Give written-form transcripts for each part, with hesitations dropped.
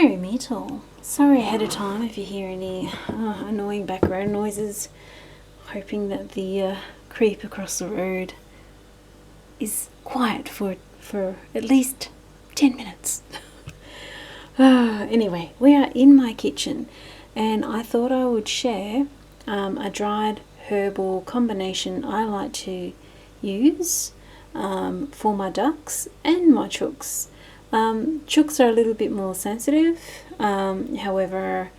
Merry Meetle. Sorry ahead of time if you hear any annoying background noises. Hoping that the creep across the road is quiet for at least 10 minutes. Anyway, we are in my kitchen and I thought I would share a dried herbal combination I like to use for my ducks and my chooks. Chooks are a little bit more sensitive, however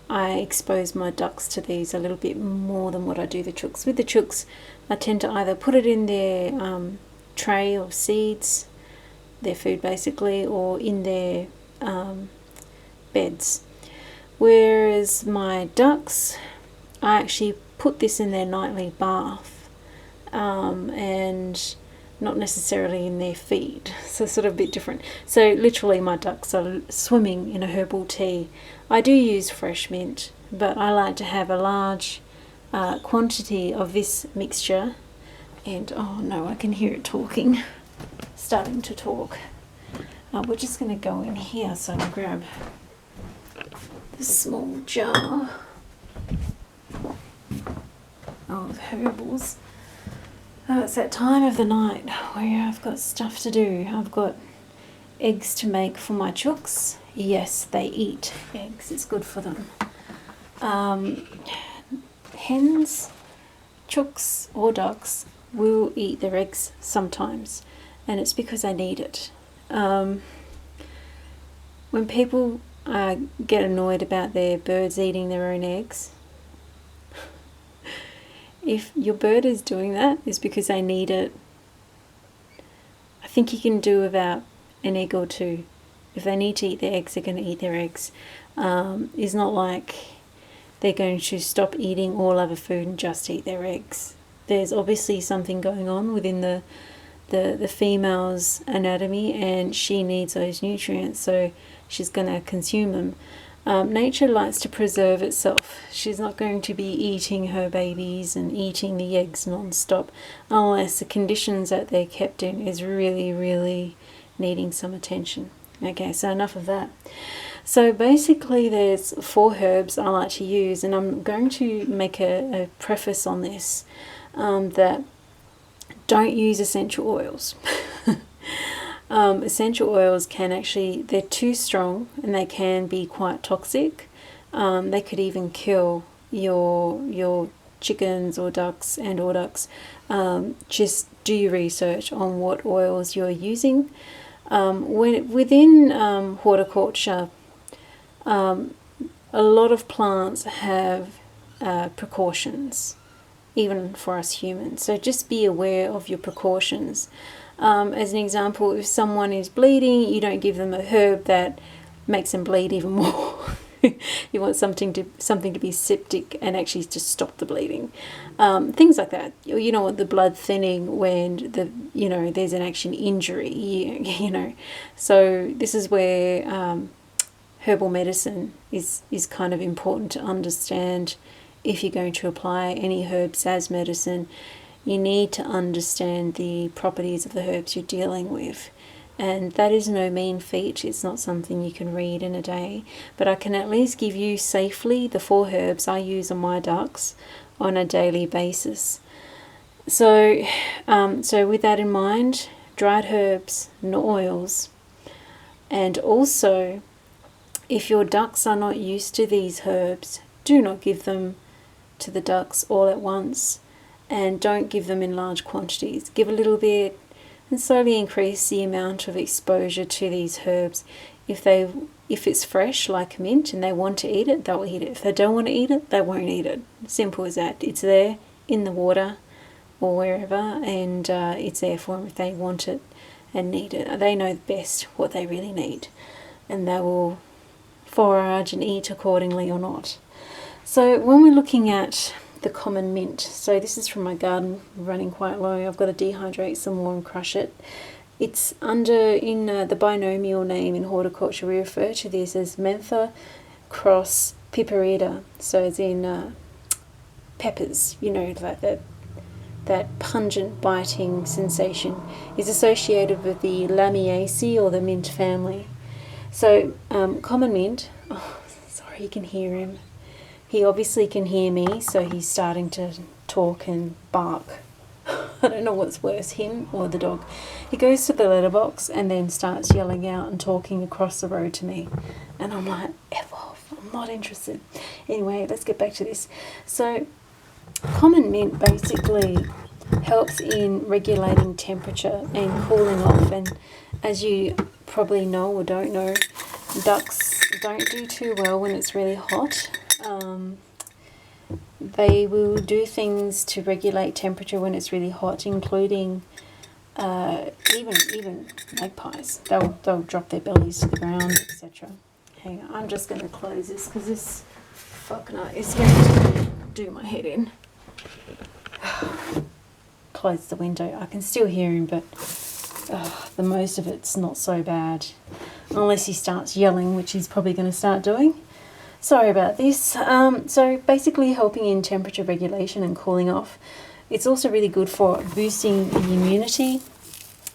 I expose my ducks to these a little bit more than what I do the chooks. With the chooks I tend to either put it in their tray of seeds, their food basically, or in their beds, whereas my ducks, I actually put this in their nightly bath, and not necessarily in their feed, so sort of a bit different. So literally my ducks are swimming in a herbal tea. I do use fresh mint, but I like to have a large quantity of this mixture. And oh no, I can hear it talking, starting to talk. We're just going to go in here, so I'll grab the small jar of herbals. It's that time of the night where I've got stuff to do. I've got eggs to make for my chooks. Yes, they eat eggs. It's good for them. Hens, chooks or ducks will eat their eggs sometimes, and it's because they need it. When people get annoyed about their birds eating their own eggs, if your bird is doing that, it's because they need it. I think you can do without an egg or two. If they need to eat their eggs, they're going to eat their eggs. It's not like they're going to stop eating all other food and just eat their eggs. There's obviously something going on within the female's anatomy, and she needs those nutrients, so she's going to consume them. Nature likes to preserve itself. She's not going to be eating her babies and eating the eggs non-stop unless the conditions that they're kept in is really, really needing some attention. Okay, so enough of that. So basically there's 4 herbs I like to use, and I'm going to make a preface on this, that don't use essential oils. Essential oils can actually, they're too strong and they can be quite toxic. They could even kill your chickens or ducks and or ducks. Just do your research on what oils you're using. Within horticulture, a lot of plants have precautions, even for us humans. So just be aware of your precautions. As an example, if someone is bleeding, you don't give them a herb that makes them bleed even more. You want something to be septic and actually to stop the bleeding. Things like that. You don't want the blood thinning when there's an actual injury. So this is where herbal medicine is kind of important to understand. If you're going to apply any herbs as medicine, you need to understand the properties of the herbs you're dealing with. And that is no mean feat. It's not something you can read in a day. But I can at least give you safely the 4 herbs I use on my ducks on a daily basis. So with that in mind, dried herbs, no oils. And also, if your ducks are not used to these herbs, do not give them to the ducks all at once. And don't give them in large quantities. Give a little bit and slowly increase the amount of exposure to these herbs. If it's fresh like mint and they want to eat it, they'll eat it. If they don't want to eat it, they won't eat it. Simple as that. It's there in the water or wherever, and it's there for them if they want it and need it. They know best what they really need, and they will forage and eat accordingly or not. So when we're looking at the common mint, so this is from my garden, running quite low. I've got to dehydrate some more and crush it. It's in the binomial name in horticulture, we refer to this as Mentha cross piperita. So it's in peppers, like that pungent biting sensation is associated with the Lamiaceae or the mint family. So common mint, oh, sorry, you can hear him. He obviously can hear me, so he's starting to talk and bark. I don't know what's worse, him or the dog. He goes to the letterbox and then starts yelling out and talking across the road to me. And I'm like, F off, I'm not interested. Anyway, let's get back to this. So common mint basically helps in regulating temperature and cooling off. And as you probably know or don't know, ducks don't do too well when it's really hot. They will do things to regulate temperature when it's really hot, including even magpies. They'll drop their bellies to the ground, etc. Hang on, I'm just going to close this because this fuck nut is going to do my head in. Close the window. I can still hear him, but the most of it's not so bad. Unless he starts yelling, which he's probably going to start doing. Sorry about this. So basically helping in temperature regulation and cooling off. It's also really good for boosting the immunity.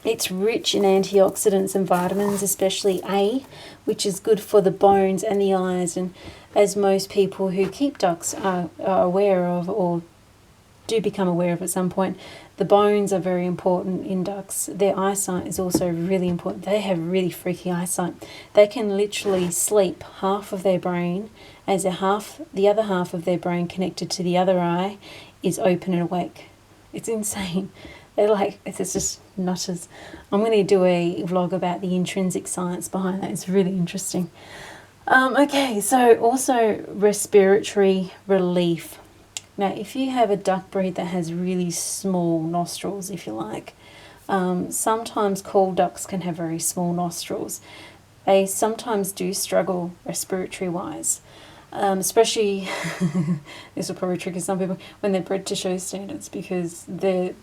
It's rich in antioxidants and vitamins, especially A, which is good for the bones and the eyes. And as most people who keep ducks are aware of, or do become aware of at some point, the bones are very important in ducks. Their eyesight is also really important. They have really freaky eyesight. They can literally sleep half of their brain as the other half of their brain connected to the other eye is open and awake. It's insane. They're like, it's just nutters. I'm going to do a vlog about the intrinsic science behind that. It's really interesting. Okay, so also respiratory relief. Now, if you have a duck breed that has really small nostrils, if you like, sometimes cool ducks can have very small nostrils. They sometimes do struggle respiratory-wise, especially, this will probably trigger some people, when they're bred to show standards, because the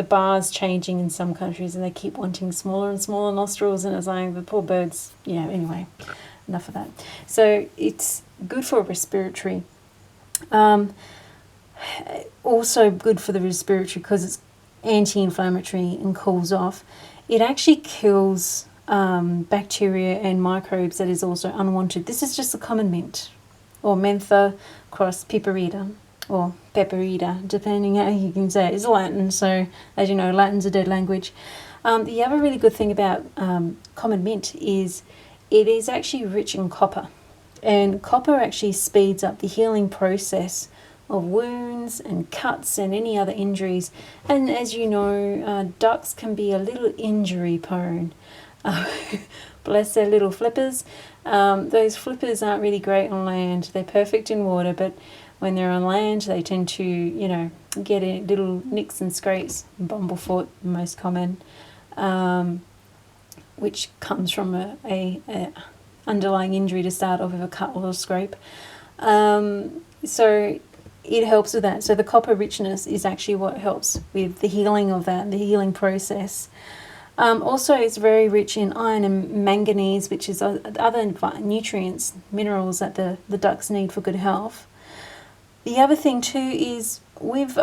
bar's changing in some countries and they keep wanting smaller and smaller nostrils, and it's like, the poor birds, yeah, anyway, enough of that. So it's good for respiratory. Also good for the respiratory because it's anti-inflammatory and cools off. It actually kills bacteria and microbes that is also unwanted. This is just a common mint, or Mentha cross piperita, or pepperita, depending how you can say it. It's Latin, so as you know, Latin's a dead language. The other really good thing about common mint is it is actually rich in copper. And copper actually speeds up the healing process of wounds and cuts and any other injuries. And as you know, ducks can be a little injury prone. Bless their little flippers. Those flippers aren't really great on land. They're perfect in water, but when they're on land, they tend to, you know, get little nicks and scrapes. Bumblefoot, most common, which comes from a underlying injury to start off with, a cut or a scrape. So it helps with that. So the copper richness is actually what helps with the healing of that, the healing process. Also, it's very rich in iron and manganese, which is other nutrients, minerals that the ducks need for good health. The other thing too is with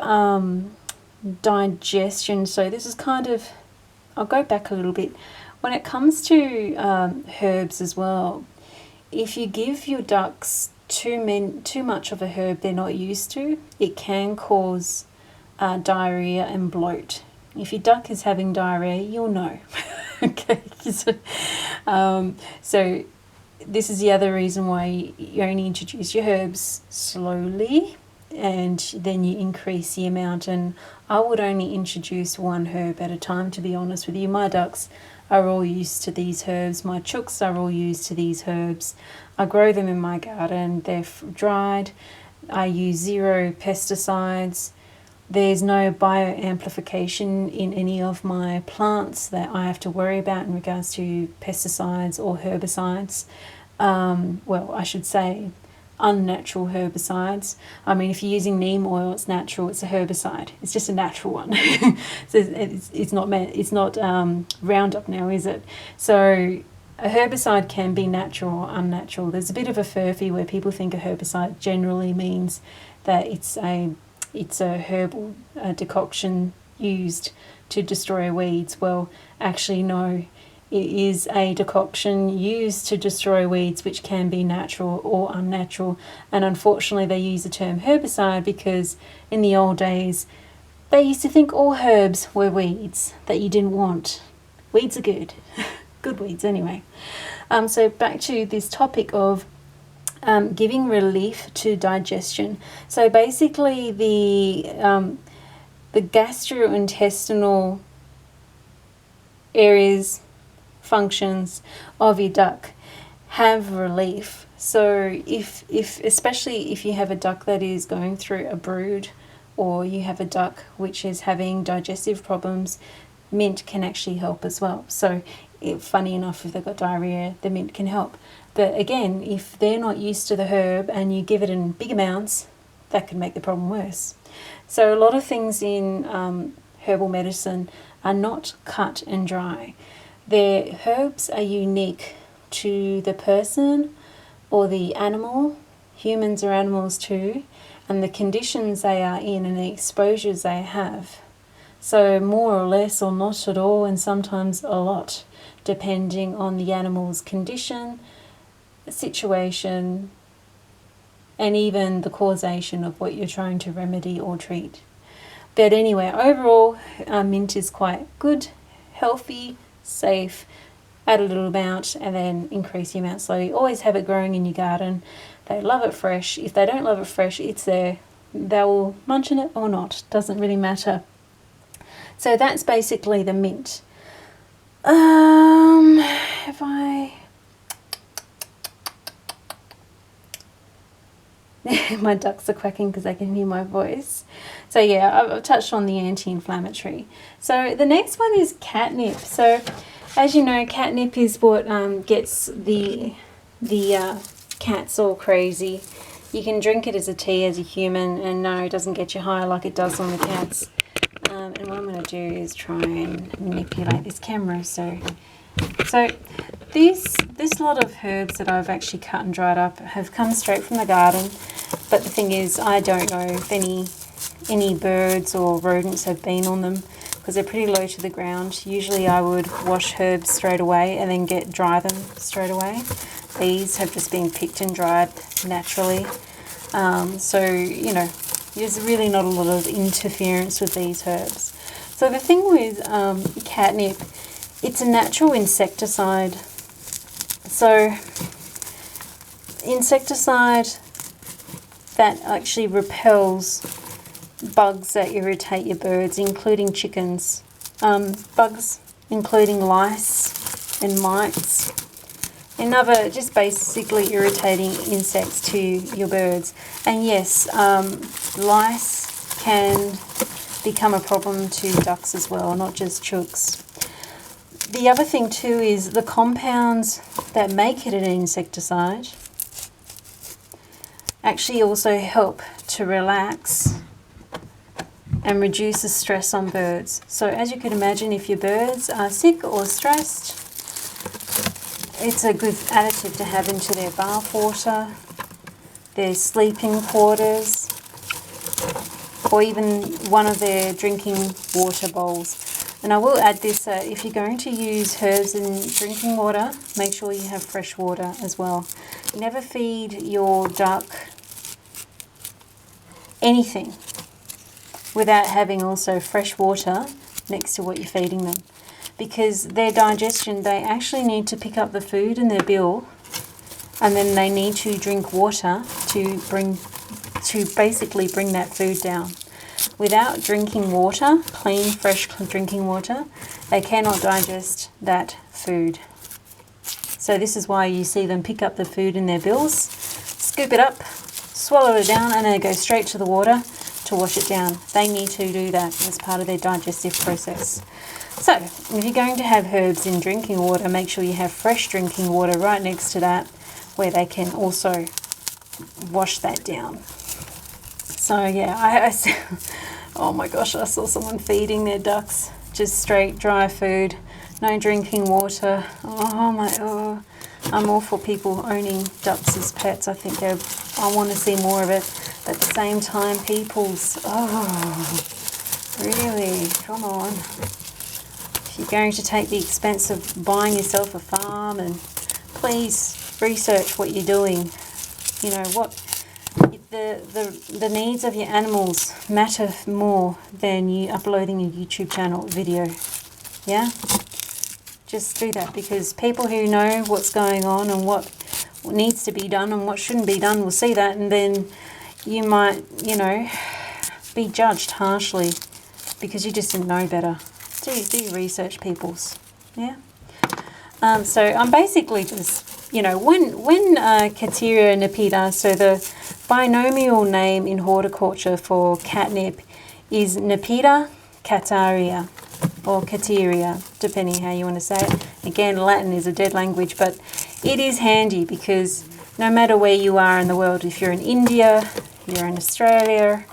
digestion. So this is kind of, I'll go back a little bit. When it comes to herbs as well, if you give your ducks too much of a herb they're not used to, it can cause diarrhea and bloat. If your duck is having diarrhea, you'll know. Okay, so this is the other reason why you only introduce your herbs slowly, and then you increase the amount. And I would only introduce one herb at a time, to be honest with you. My ducks are all used to these herbs. My chooks are all used to these herbs. I grow them in my garden. They're dried. I use 0 pesticides. There's no bioamplification in any of my plants that I have to worry about in regards to pesticides or herbicides. Well, I should say unnatural herbicides. I mean, if you're using neem oil, it's natural. It's a herbicide. It's just a natural one. So it's not Roundup now, is it? So a herbicide can be natural or unnatural. There's a bit of a furphy where people think a herbicide generally means that it's a herbal decoction used to destroy weeds. Well, actually no. It is a decoction used to destroy weeds, which can be natural or unnatural. And unfortunately, they use the term herbicide because in the old days, they used to think all herbs were weeds that you didn't want. Weeds are good. Good weeds anyway. So back to this topic of giving relief to digestion. So basically the gastrointestinal areas, functions of your duck have relief. So if especially if you have a duck that is going through a brood, or you have a duck which is having digestive problems, mint can actually help as well. So funny enough, if they've got diarrhea, the mint can help. But again, if they're not used to the herb and you give it in big amounts, that could make the problem worse. So a lot of things in herbal medicine are not cut and dry. Their herbs are unique to the person or the animal. Humans are animals too, and the conditions they are in and the exposures they have. So more or less, or not at all, and sometimes a lot, depending on the animal's condition, situation, and even the causation of what you're trying to remedy or treat. But anyway, overall, mint is quite good, healthy, safe. Add a little amount and then increase the amount slowly. Always have it growing in your garden. They love it fresh. If they don't love it fresh, it's there. They will munch on it or not. Doesn't really matter. So that's basically the mint. Have I... My ducks are quacking because they can hear my voice. So yeah, I've touched on the anti-inflammatory. So the next one is catnip. So as you know, catnip is what gets the cats all crazy. You can drink it as a tea as a human, and no, it doesn't get you high like it does on the cats. And what I'm going to do is try and manipulate this camera. So this lot of herbs that I've actually cut and dried up have come straight from the garden. But the thing is, I don't know if any birds or rodents have been on them because they're pretty low to the ground. Usually I would wash herbs straight away and then dry them straight away. These have just been picked and dried naturally. So, you know, there's really not a lot of interference with these herbs. So the thing with catnip, it's a natural insecticide. So insecticide that actually repels bugs that irritate your birds, including chickens, bugs including lice and mites, and other just basically irritating insects to your birds. And yes, lice can become a problem to ducks as well, not just chooks. The other thing too is the compounds that make it an insecticide actually also help to relax and reduce the stress on birds. So as you can imagine, if your birds are sick or stressed, it's a good additive to have into their bath water, their sleeping quarters, or even one of their drinking water bowls. And I will add this, if you're going to use herbs in drinking water, make sure you have fresh water as well. Never feed your duck anything without having also fresh water next to what you're feeding them. Because their digestion, they actually need to pick up the food in their bill, and then they need to drink water to basically bring that food down. Without drinking water, clean, fresh drinking water, they cannot digest that food. So this is why you see them pick up the food in their bills, scoop it up, swallow it down, and then go straight to the water to wash it down. They need to do that as part of their digestive process. So if you're going to have herbs in drinking water, make sure you have fresh drinking water right next to that, where they can also wash that down. So yeah, oh my gosh, I saw someone feeding their ducks just straight dry food, no drinking water. Oh, I'm all for people owning ducks as pets. I think I want to see more of it. But at the same time, really, come on. if you're going to take the expense of buying yourself a farm, and please research what you're doing. You know what, the needs of your animals matter more than you uploading a YouTube channel video. Yeah, just do that, because people who know what's going on and what needs to be done and what shouldn't be done will see that, and then you might, you know, be judged harshly because you just didn't know better. Do research, peoples. Yeah. So I'm basically just, you know, when Cataria Nepeta, so the binomial name in horticulture for catnip is Nepeta cataria, or cataria, depending how you want to say it. Again, Latin is a dead language, but it is handy because no matter where you are in the world, if you're in India, you're in Australia,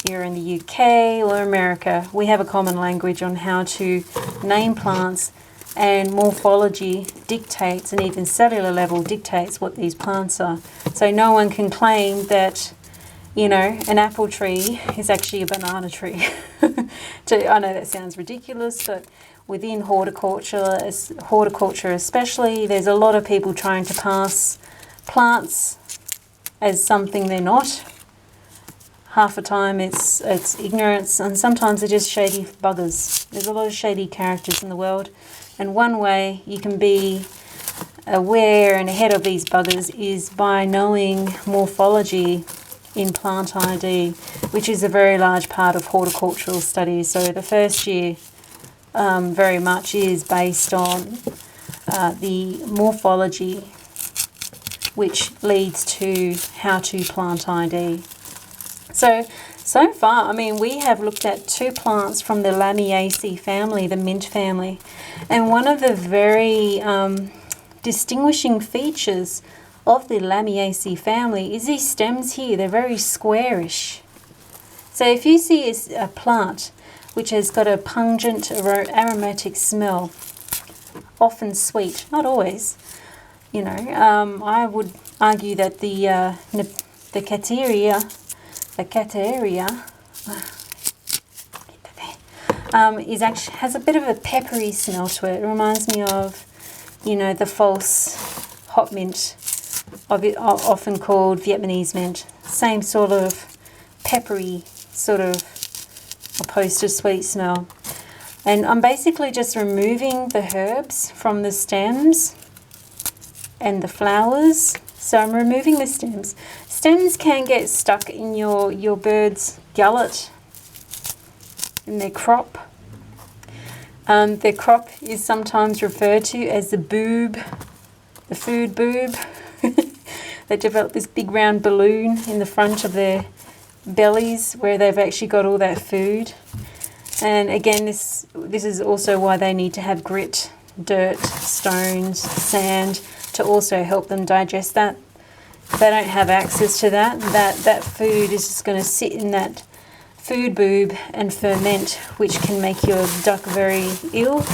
you're in the UK or America, we have a common language on how to name plants, and morphology dictates, and even cellular level dictates what these plants are. So no one can claim that, you know, an apple tree is actually a banana tree. I know that sounds ridiculous, but within horticulture especially, there's a lot of people trying to pass plants as something they're not. Half the time it's ignorance, and sometimes they're just shady buggers. There's a lot of shady characters in the world, and one way you can be aware and ahead of these buggers is by knowing morphology in plant ID, which is a very large part of horticultural studies. So the first year very much is based on the morphology, which leads to how to plant ID. So far, I mean, we have looked at 2 plants from the Lamiaceae family, the mint family, and one of the very distinguishing features of the Lamiaceae family is these stems here. They're very squarish. So if you see a plant which has got a pungent aromatic smell, often sweet, not always, you know, I would argue that the cataria is actually has a bit of a peppery smell to it. It reminds me of, you know, the false hot mint, often called Vietnamese mint. Same sort of peppery, sort of opposed to sweet smell. And I'm basically just removing the herbs from the stems and the flowers. So I'm removing the stems. Stems can get stuck in your bird's gullet, in their crop. Their crop is sometimes referred to as the boob, the food boob. They develop this big round balloon in the front of their bellies where they've actually got all that food. And again, this is also why they need to have grit, dirt, stones, sand to also help them digest that. If they don't have access to that food is just going to sit in that food boob and ferment, which can make your duck very ill,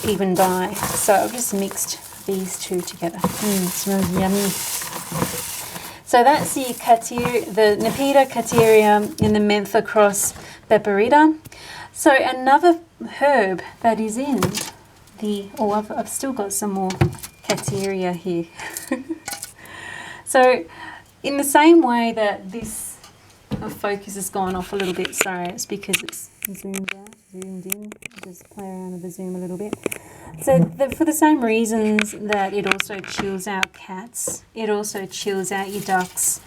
even die. So I've just mixed these 2 together. It smells yummy. So that's the Nepeta cataria and the Mentha cross piperita. So another herb that is in I've still got some more cataria here. So in the same way that this focus has gone off a little bit, sorry, it's because it's zoomed in. I'll just play around with the zoom a little bit. So for the same reasons that it also chills out cats, it also chills out your ducks.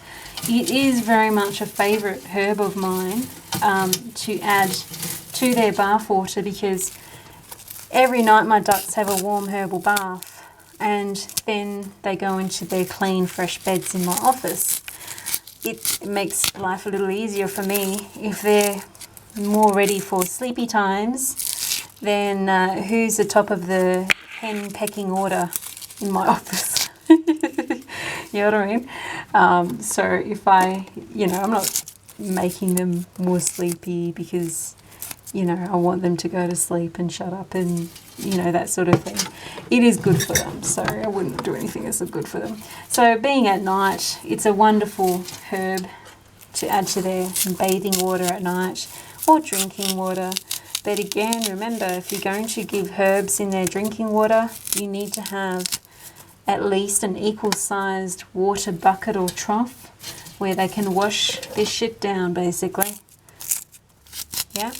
It is very much a favourite herb of mine to add to their bath water, because every night my ducks have a warm herbal bath, and then they go into their clean, fresh beds in my office. It makes life a little easier for me. If they're more ready for sleepy times, then who's the top of the hen pecking order in my office? You know what I mean? So if I'm not making them more sleepy because, I want them to go to sleep and shut up and, that sort of thing. It is good for them, so I wouldn't do anything that's good for them. So being at night, it's a wonderful herb to add to their bathing water at night, or drinking water. But again, remember, if you're going to give herbs in their drinking water, you need to have at least an equal-sized water bucket or trough where they can wash this shit down, basically. Yeah?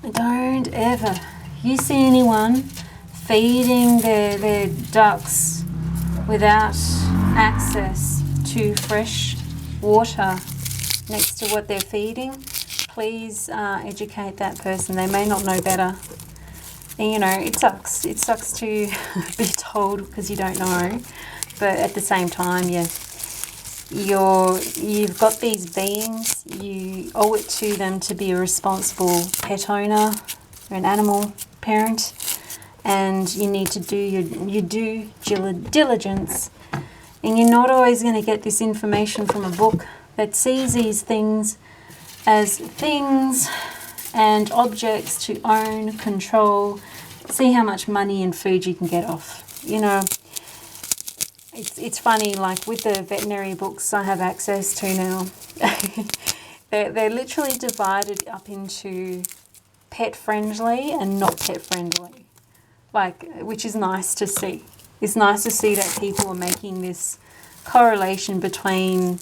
Don't ever, you see anyone feeding their ducks without access to fresh water next to what they're feeding, please educate that person. They may not know better. And, you know, it sucks. It sucks to be told because you don't know. But at the same time, you've got these beings. You owe it to them to be a responsible pet owner or an animal parent. And you need to do your due diligence. And you're not always going to get this information from a book that sees these things as things and objects to own, control, see how much money and food you can get off. You know, it's funny, like with the veterinary books I have access to now, they're literally divided up into pet friendly and not pet friendly, like, which is nice to see. It's nice to see that people are making this correlation between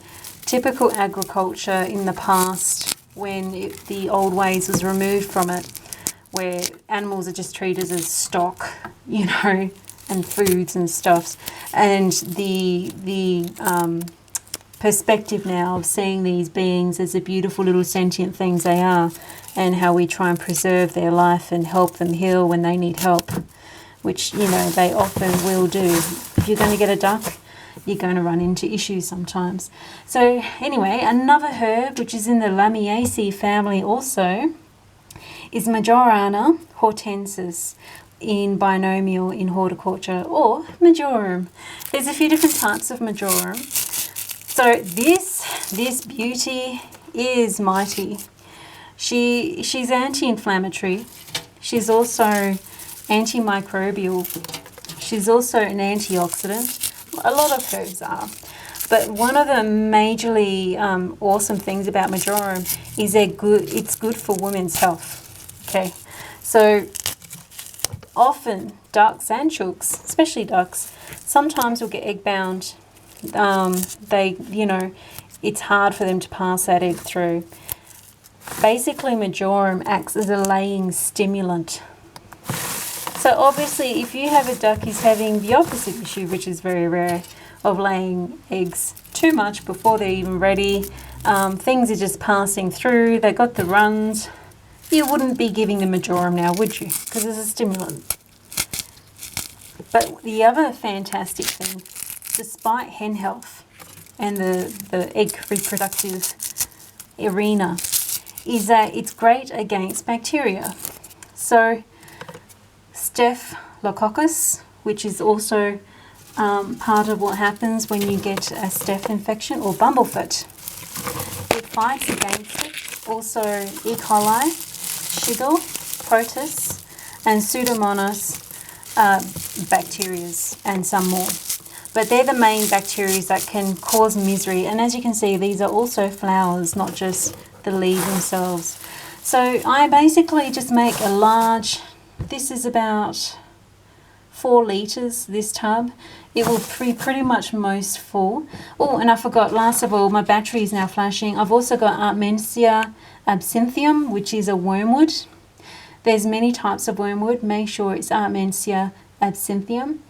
typical agriculture in the past, when the old ways was removed from it, where animals are just treated as stock, you know, and foods and stuffs, and the perspective now of seeing these beings as the beautiful little sentient things they are, and how we try and preserve their life and help them heal when they need help, which, you know, they often will do. If you're going to get a duck, you're going to run into issues sometimes. So anyway, another herb which is in the Lamiaceae family also is Marjoram hortensis in binomial in horticulture, or Marjoram. There's a few different types of Marjoram. So this beauty is mighty. She's anti-inflammatory. She's also antimicrobial. She's also an antioxidant. A lot of herbs are. But one of the majorly awesome things about Marjoram is it's good for women's health. Okay, so often ducks and chooks, especially ducks, sometimes will get egg bound. It's hard for them to pass that egg through. Basically, Marjoram acts as a laying stimulant. So obviously, if you have a duck who's having the opposite issue, which is very rare, of laying eggs too much before they're even ready, things are just passing through, they got the runs, you wouldn't be giving them Marjoram now, would you? Because it's a stimulant. But the other fantastic thing, despite hen health and the egg reproductive arena, is that it's great against bacteria. So Staphylococcus, which is also part of what happens when you get a staph infection, or bumblefoot. It fights against it. Also E. coli, Shigella, protus, and Pseudomonas bacterias, and some more. But they're the main bacteria that can cause misery. And as you can see, these are also flowers, not just the leaves themselves. So I basically just make a large, this is about 4 litres, this tub. It will be pretty much most full. Oh, and I forgot, last of all, my battery is now flashing. I've also got Artemisia absinthium, which is a wormwood. There's many types of wormwood. Make sure it's Artemisia absinthium.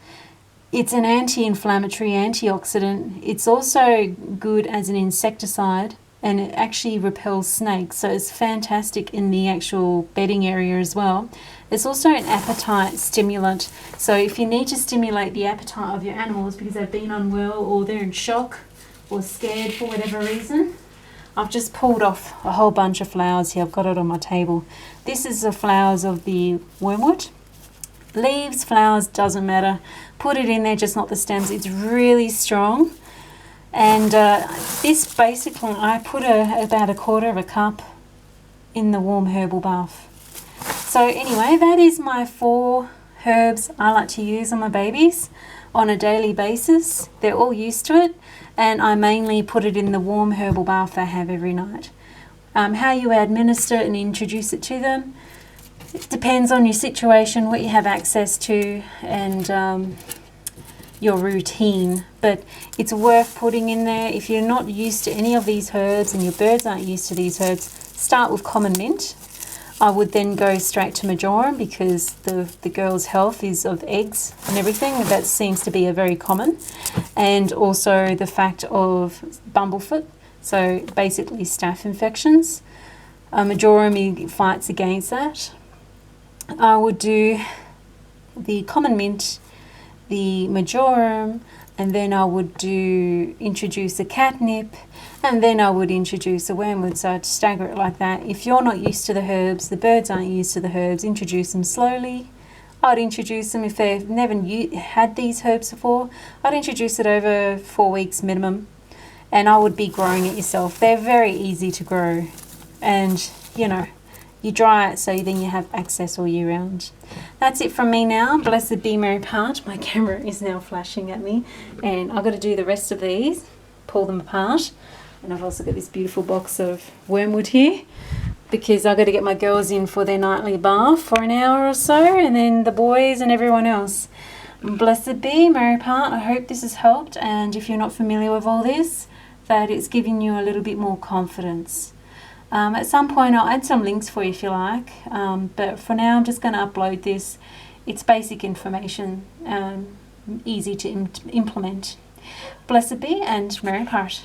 It's an anti-inflammatory, antioxidant. It's also good as an insecticide, and it actually repels snakes, so it's fantastic in the actual bedding area as well. It's also an appetite stimulant, so if you need to stimulate the appetite of your animals because they've been unwell or they're in shock or scared for whatever reason. I've just pulled off a whole bunch of flowers here. I've got it on my table. This is the flowers of the wormwood. Leaves, flowers, doesn't matter. Put it in there, just not the stems. It's really strong. And this basically, I put about a quarter of a cup in the warm herbal bath. So anyway, that is my 4 herbs I like to use on my babies on a daily basis. They're all used to it, and I mainly put it in the warm herbal bath they have every night. How you administer and introduce it to them, it depends on your situation, what you have access to, and your routine, but it's worth putting in there. If you're not used to any of these herbs and your birds aren't used to these herbs, start with common mint. I would then go straight to marjoram because the girl's health is of eggs and everything. That seems to be a very common. And also the fact of bumblefoot, so basically staph infections. Marjoram fights against that. I would do the common mint, the marjoram, and then I would introduce a catnip, and then I would introduce a wormwood. So I'd stagger it like that. If you're not used to the herbs, the birds aren't used to the herbs, introduce them slowly. I'd introduce them if they've never had these herbs before. I'd introduce it over 4 weeks minimum, and I would be growing it yourself. They're very easy to grow, and you dry it so then you have access all year round. That's it from me now. Blessed be Mary Part. My camera is now flashing at me, and I've got to do the rest of these, pull them apart. And I've also got this beautiful box of wormwood here because I've got to get my girls in for their nightly bath for an hour or so, and then the boys and everyone else. Blessed be Mary Part. I hope this has helped, and if you're not familiar with all this, that it's giving you a little bit more confidence. At some point I'll add some links for you if you like, but for now I'm just going to upload this. It's basic information, easy to implement. Blessed be and Mary Part.